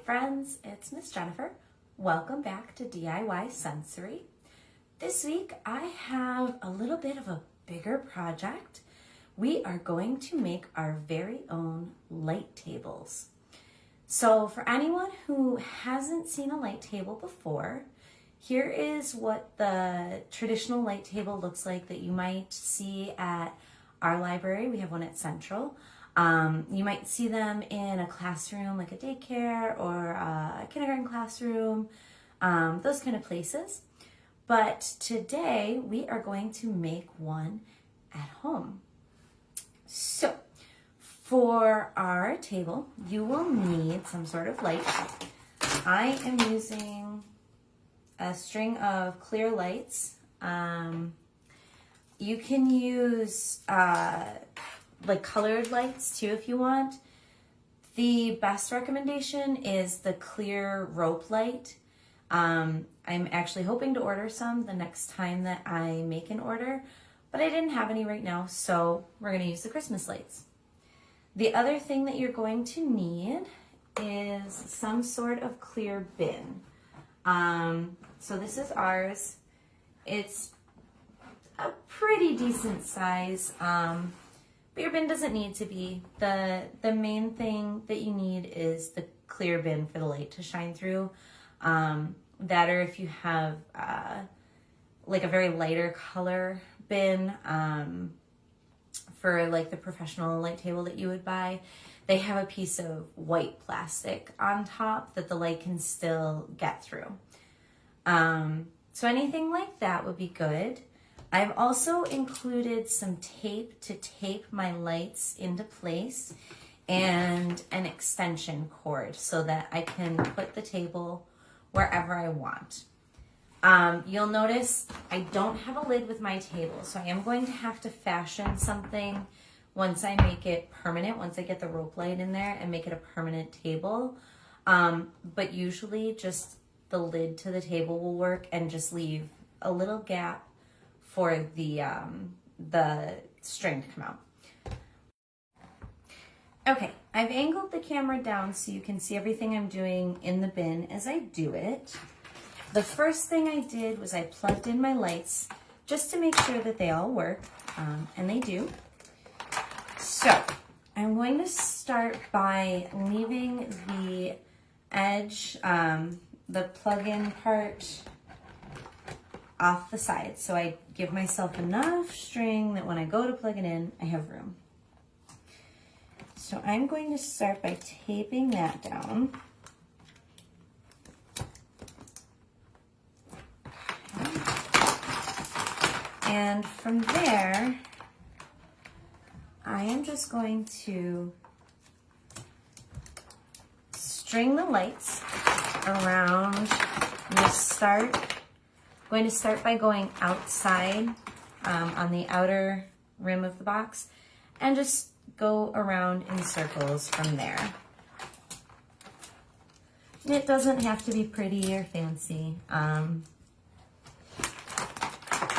friends, it's Miss Jennifer. Welcome back to DIY Sensory. This week I have a little bit of a bigger project. We are going to make our very own light tables. So for anyone who hasn't seen a light table before, here is what the traditional light table looks like that you might see at our library. We have one at Central. You might see them in a classroom like a daycare or a kindergarten classroom, those kind of places. But today we are going to make one at home. So for our table, you will need some sort of light. I am using a string of clear lights. You can use like colored lights too if you want. The best recommendation is the clear rope light. I'm actually hoping to order some the next time that I make an order, but I didn't have any right now, so we're going to use the Christmas lights. The other thing that you're going to need is some sort of clear bin. So this is ours. It's a pretty decent size, but your bin doesn't need to be. The main thing that you need is the clear bin for the light to shine through. That, or if you have like a very lighter color bin for like the professional light table that you would buy, they have a piece of white plastic on top that the light can still get through. So anything like that would be good. I've also included some tape to tape my lights into place and an extension cord so that I can put the table wherever I want. You'll notice I don't have a lid with my table, so I am going to have to fashion something once I make it permanent, once I get the rope light in there and make it a permanent table. But usually just the lid to the table will work and just leave a little gap for the string to come out. Okay, I've angled the camera down so you can see everything I'm doing in the bin as I do it. The first thing I did was I plugged in my lights just to make sure that they all work, and they do. So I'm going to start by leaving the edge, the plug-in part off the side. So I give myself enough string that when I go to plug it in, I have room. So I'm going to start by taping that down. And from there, I am just going to string the lights around. I'm going to start by going outside on the outer rim of the box and just go around in circles from there. And it doesn't have to be pretty or fancy.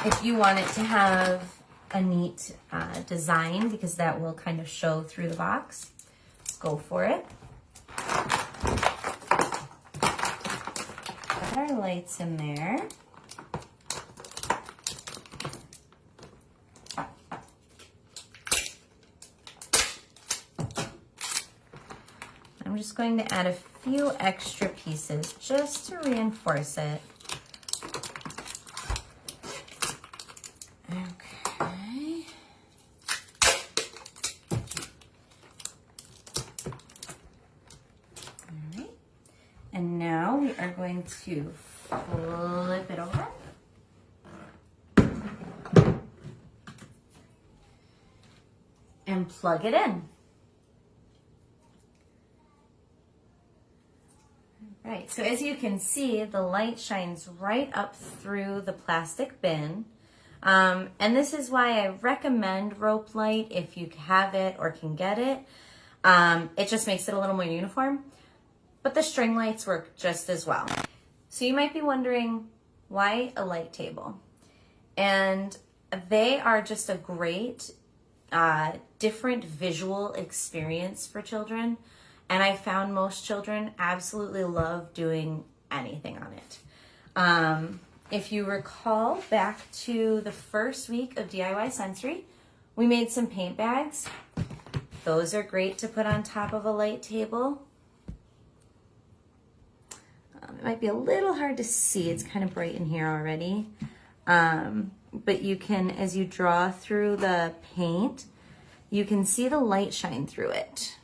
If you want it to have a neat design, because that will kind of show through the box, go for it. Put our lights in there. I'm just going to add a few extra pieces just to reinforce it. Okay. All right. And now we are going to flip it over. And plug it in. Right, so as you can see, the light shines right up through the plastic bin. And this is why I recommend rope light if you have it or can get it. It just makes it a little more uniform, but the string lights work just as well. So you might be wondering, why a light table? And they are just a great different visual experience for children. and I found most children absolutely love doing anything on it. If you recall back to the first week of DIY Sensory, we made some paint bags. Those are great to put on top of a light table. It might be a little hard to see. It's kind of bright in here already. But you can, as you draw through the paint, you can see the light shine through it.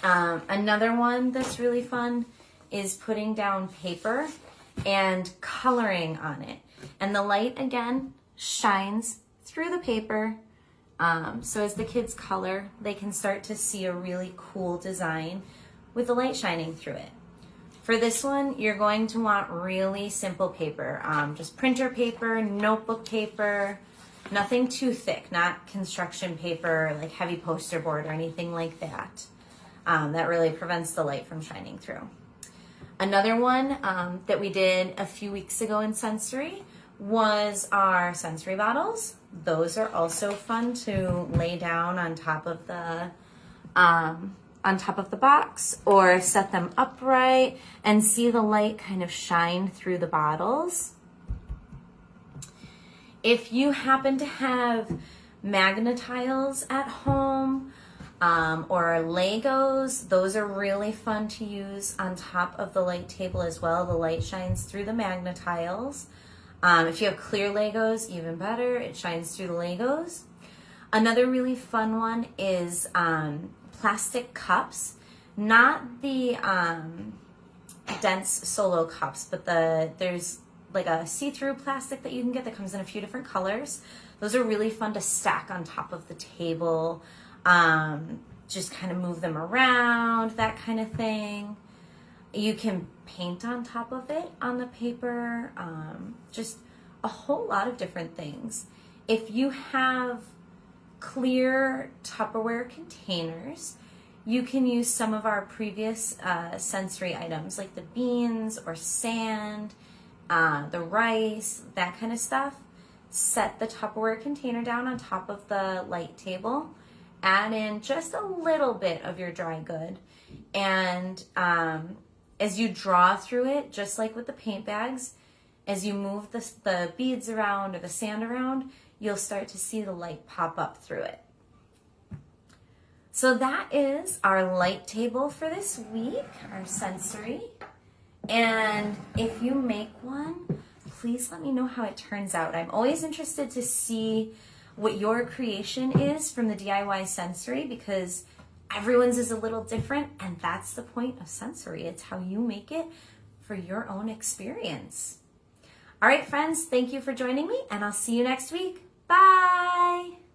Another one that's really fun is putting down paper and coloring on it. And the light, again, shines through the paper. So as the kids color, they can start to see a really cool design with the light shining through it. For this one, you're going to want really simple paper. Just printer paper, notebook paper, nothing too thick, not construction paper, like heavy poster board or anything like that. That really prevents the light from shining through. Another one that we did a few weeks ago in Sensory was our sensory bottles. Those are also fun to lay down on top of the box or set them upright and see the light kind of shine through the bottles. If you happen to have magnetiles at home, or Legos, those are really fun to use on top of the light table as well. The light shines through the magnetiles. If you have clear Legos, even better, it shines through the Legos. Another really fun one is plastic cups, not the dense solo cups, but there's like a see-through plastic that you can get that comes in a few different colors. Those are really fun to stack on top of the table. Just kind of move them around, that kind of thing. You can paint on top of it on the paper, just a whole lot of different things. If you have clear Tupperware containers, you can use some of our previous sensory items like the beans or sand, the rice, that kind of stuff. Set the Tupperware container down on top of the light table. Add in just a little bit of your dry good. And as you draw through it, just like with the paint bags, as you move the beads around or the sand around, you'll start to see the light pop up through it. So that is our light table for this week, our sensory. And if you make one, please let me know how it turns out. I'm always interested to see what your creation is from the DIY sensory, because everyone's is a little different, and that's the point of sensory. It's how you make it for your own experience. All right, friends, thank you for joining me, and I'll see you next week. Bye!